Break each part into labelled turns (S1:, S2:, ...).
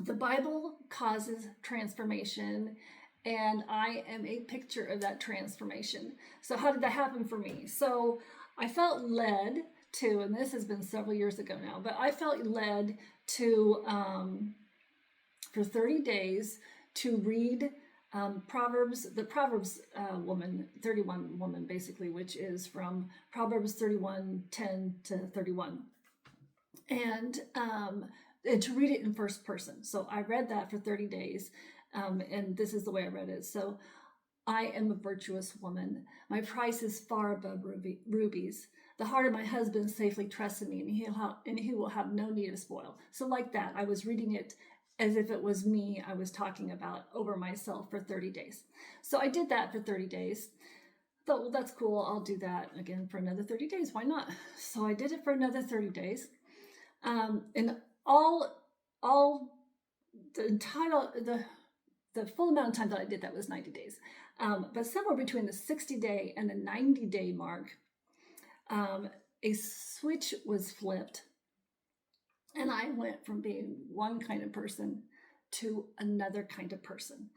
S1: The Bible causes transformation, and I am a picture of that transformation. So, how did that happen for me? So, I felt led to, and this has been several years ago now, but I felt led to, for 30 days, to read Proverbs, the Proverbs woman, 31 woman, basically, which is from Proverbs 31:10 to 31. And to read it in first person. So I read that for 30 days, and this is the way I read it. So, I am a virtuous woman. My price is far above rubies. The heart of my husband safely trusts in me, and he will have no need of spoil. So, like that, I was reading it as if it was me I was talking about over myself for 30 days. So I did that for 30 days. Thought, well, that's cool. I'll do that again for another 30 days. Why not? So I did it for another 30 days. And all the full amount of time that I did that was 90 days. But somewhere between the 60-day and the 90-day mark, a switch was flipped, and I went from being one kind of person to another kind of person.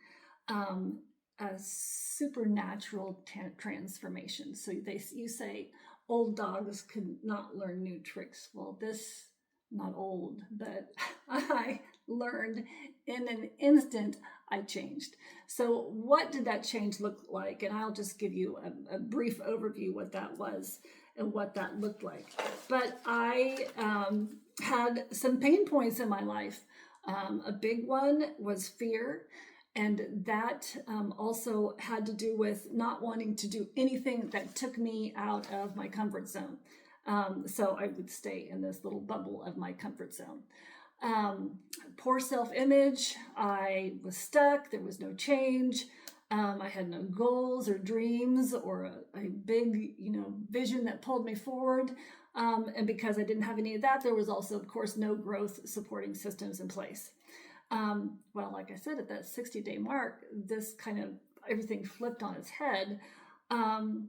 S1: A supernatural transformation. So you say old dogs could not learn new tricks. Well, this, not old, but I learned in an instant. I changed. So what did that change look like? And I'll just give you a brief overview what that was and what that looked like. But I had some pain points in my life. A big one was fear. And that also had to do with not wanting to do anything that took me out of my comfort zone. So I would stay in this little bubble of my comfort zone. Poor self-image. I was stuck. There was no change. I had no goals or dreams or a big, vision that pulled me forward. And because I didn't have any of that, there was also, of course, no growth supporting systems in place. Well, like I said, at that 60-day mark, this kind of everything flipped on its head. And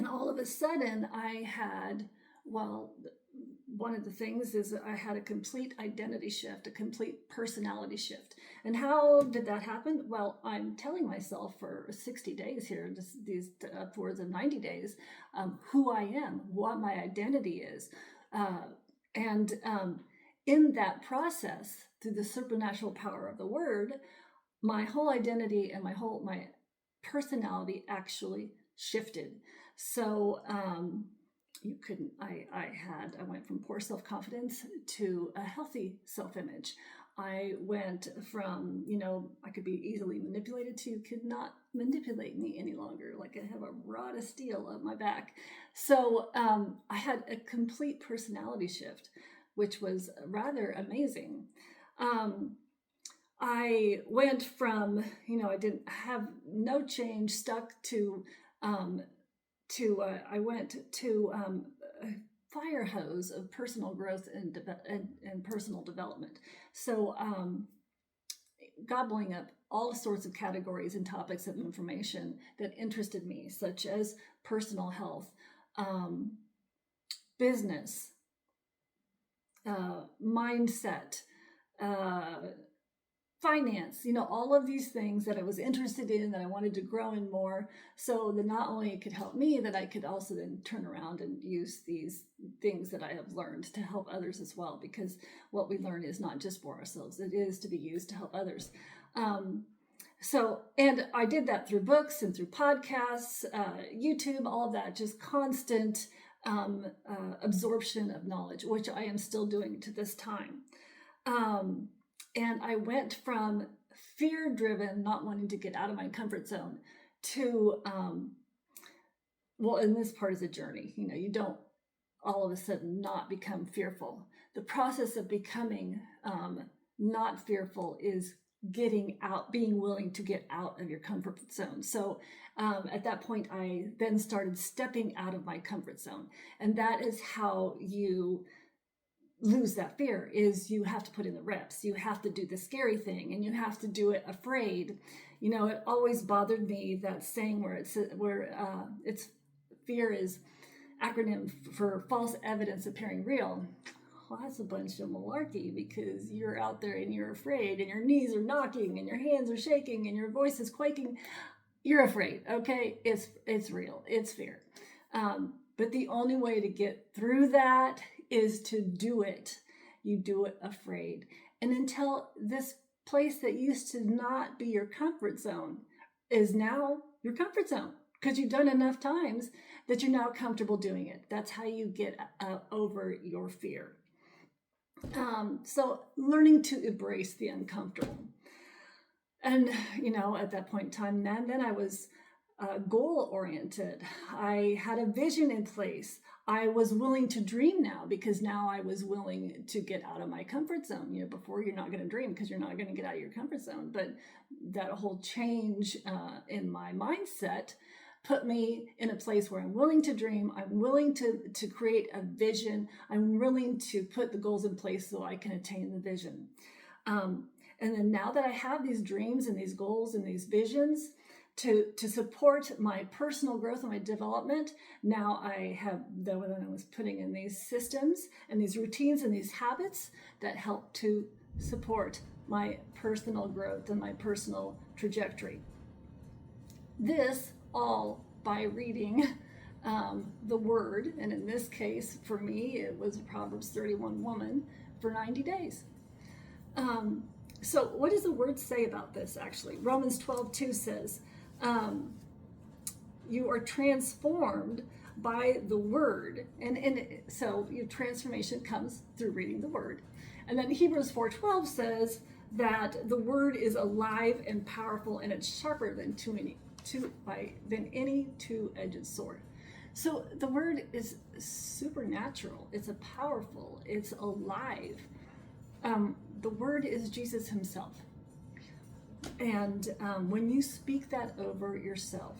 S1: all of a sudden I had, one of the things is that I had a complete identity shift, a complete personality shift. And how did that happen? Well, I'm telling myself for 60 days here, these upwards of 90 days, who I am, what my identity is. And in that process, through the supernatural power of the word, my whole identity and my personality actually shifted. So I went from poor self-confidence to a healthy self-image. I went from, I could be easily manipulated to you could not manipulate me any longer. Like I have a rod of steel up my back. So I had a complete personality shift, which was rather amazing. I went from, I didn't have no change, stuck to I went to a fire hose of personal growth and personal development. So gobbling up all sorts of categories and topics of information that interested me, such as personal health, business, mindset, finance, all of these things that I was interested in, that I wanted to grow in more, so that not only it could help me, that I could also then turn around and use these things that I have learned to help others as well, because what we learn is not just for ourselves, it is to be used to help others. And I did that through books and through podcasts, YouTube, all of that, just constant absorption of knowledge, which I am still doing to this time. And I went from fear-driven, not wanting to get out of my comfort zone, to, and this part is a journey. You don't all of a sudden not become fearful. The process of becoming not fearful is getting out, being willing to get out of your comfort zone. So at that point, I then started stepping out of my comfort zone. And that is how you lose that fear, is you have to put in the reps. You have to do the scary thing, and you have to do it afraid. It always bothered me, that saying where it's fear is acronym for false evidence appearing real. well, that's a bunch of malarkey, because you're out there and you're afraid and your knees are knocking and your hands are shaking and your voice is quaking. You're afraid, okay? It's real. It's fear. But the only way to get through that is to do it. You do it afraid. And until this place that used to not be your comfort zone is now your comfort zone, because you've done enough times that you're now comfortable doing it. That's how you get over your fear. So learning to embrace the uncomfortable. And, at that point in time, then I was goal oriented. I had a vision in place. I was willing to dream now, because now I was willing to get out of my comfort zone. Before, you're not going to dream because you're not going to get out of your comfort zone. But that whole change in my mindset put me in a place where I'm willing to dream. I'm willing to create a vision. I'm willing to put the goals in place so I can attain the vision. And then now that I have these dreams and these goals and these visions to support my personal growth and my development, now I have, when I was putting in these systems and these routines and these habits that help to support my personal growth and my personal trajectory. This all by reading the Word, and in this case, for me, it was Proverbs 31 woman for 90 days. So what does the Word say about this, actually? Romans 12:2 says, you are transformed by the Word. And so your transformation comes through reading the Word. And then Hebrews 4:12 says that the Word is alive and powerful, and it's sharper than any two-edged sword. So the Word is supernatural. It's powerful. It's alive. The Word is Jesus himself. And when you speak that over yourself,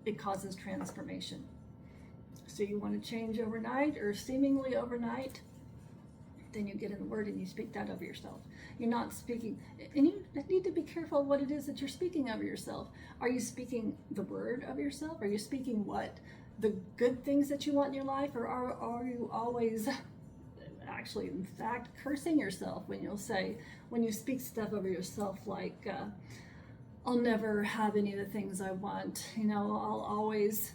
S1: it causes transformation. So you want to change overnight or seemingly overnight, then you get in the Word and you speak that over yourself. You're not speaking, and you need to be careful what it is that you're speaking over yourself. Are you speaking the Word of yourself? Are you speaking the good things that you want in your life? Or are you always actually, in fact, cursing yourself when you speak stuff over yourself like, I'll never have any of the things I want, I'll always,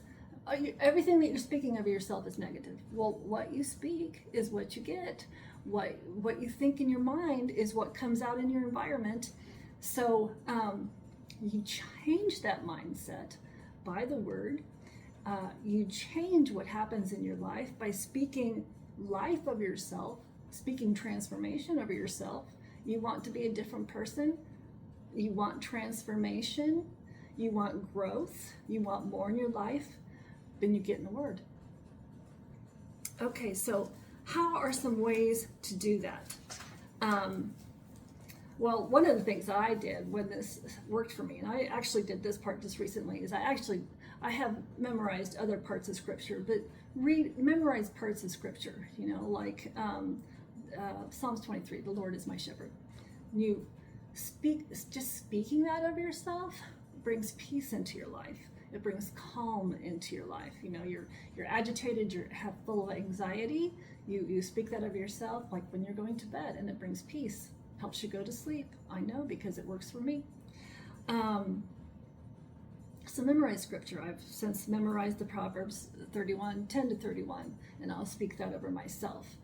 S1: everything that you're speaking over yourself is negative. Well, what you speak is what you get. What you think in your mind is what comes out in your environment. So you change that mindset by the Word. You change what happens in your life by speaking life of yourself, speaking transformation over yourself. You want to be a different person. You want transformation. You want growth. You want more in your life. Then you get in the Word. Okay, so how are some ways to do that? Well, one of the things that I did when this worked for me, and I actually did this part just recently, is I have memorized other parts of Scripture, but memorize parts of Scripture, like Psalms 23, the Lord is my shepherd. You speaking that of yourself brings peace into your life. It brings calm into your life. You're agitated, you have full of anxiety. You speak that of yourself, like when you're going to bed, and it brings peace, helps you go to sleep. I know, because it works for me. So memorize Scripture. I've since memorized the Proverbs 31, 10-31, and I'll speak that over myself.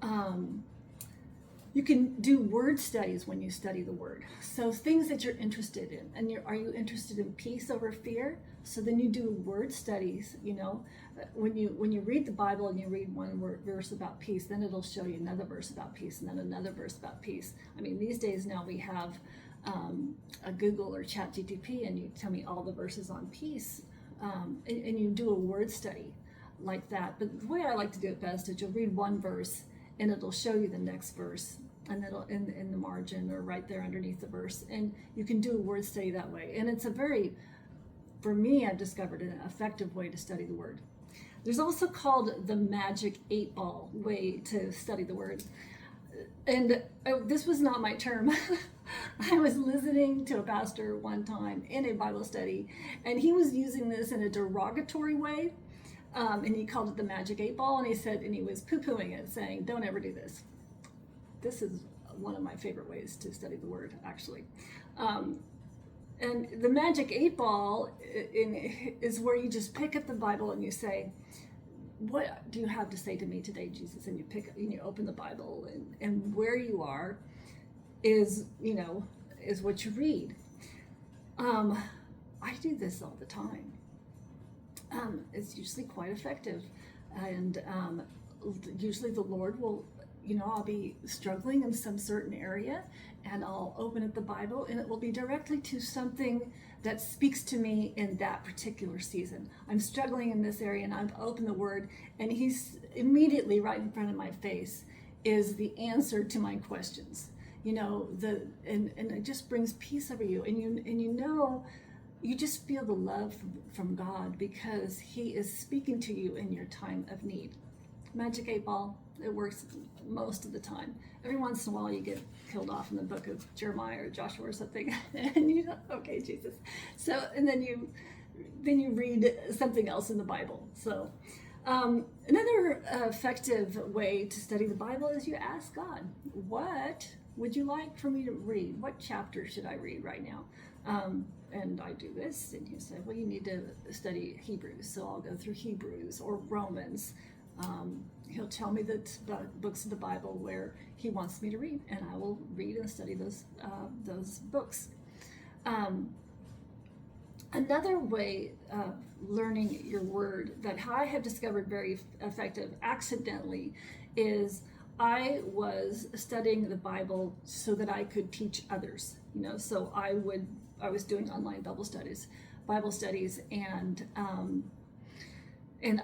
S1: You can do word studies when you study the Word. So things that you're interested in, and are you interested in peace over fear? So then you do word studies. When you read the Bible and you read one verse about peace, then it'll show you another verse about peace, and then another verse about peace. I mean, these days now we have a Google or ChatGPT, and you tell me all the verses on peace, and you do a word study like that. But the way I like to do it best is you'll read one verse, and it'll show you the next verse, and it'll in the margin or right there underneath the verse, and you can do a word study that way. And it's for me, I've discovered an effective way to study the Word. There's also called the magic 8-ball way to study the Word. And this was not my term. I was listening to a pastor one time in a Bible study, and he was using this in a derogatory way. and he called it the magic 8 ball, and he said, and he was poo-pooing it, saying, don't ever do this. This is one of my favorite ways to study the word, actually. And the magic 8 ball is where you just pick up the Bible and you say, what do you have to say to me today, Jesus? And you pick and you open the Bible, and where you are is what you read. I do this all the time. It's usually quite effective, and usually the Lord will, I'll be struggling in some certain area, and I'll open up the Bible, and it will be directly to something that speaks to me in that particular season. I'm struggling in this area, and I've opened the Word, and He's immediately right in front of my face is the answer to my questions. And it just brings peace over you, and you just feel the love from God because He is speaking to you in your time of need. Magic 8 ball, it works most of the time. Every once in a while you get killed off in the book of Jeremiah or Joshua or something, and okay, Jesus. So, and then you read something else in the Bible. So another effective way to study the Bible is you ask God, what would you like for me to read? What chapter should I read right now? And I do this, and He said, well, you need to study Hebrews, so I'll go through Hebrews or Romans. He'll tell me the books of the Bible where He wants me to read, and I will read and study those books. Another way of learning your word that I have discovered very effective accidentally is I was studying the Bible so that I could teach others. So I was doing online Bible studies, and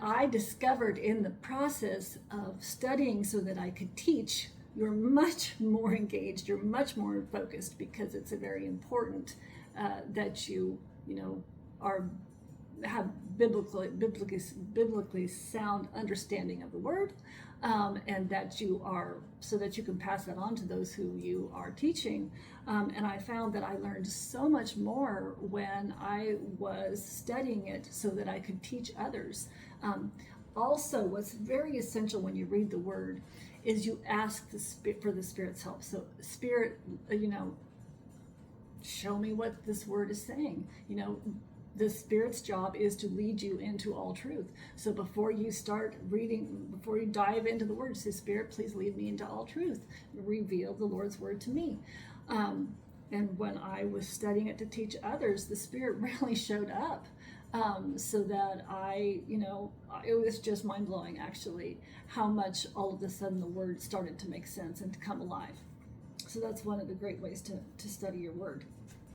S1: I discovered in the process of studying so that I could teach, you're much more engaged, you're much more focused, because it's a very important that you have biblically sound understanding of the word, and that so that you can pass that on to those who you are teaching. And I found that I learned so much more when I was studying it so that I could teach others. Also, what's very essential when you read the word is you ask for the Spirit's help. So Spirit, show me what this word is saying. The Spirit's job is to lead you into all truth. So before you start reading, before you dive into the word, say, Spirit, please lead me into all truth. Reveal the Lord's word to me. And when I was studying it to teach others, the Spirit really showed up. So that it was just mind-blowing, actually, how much all of a sudden the word started to make sense and to come alive. So that's one of the great ways to study your word.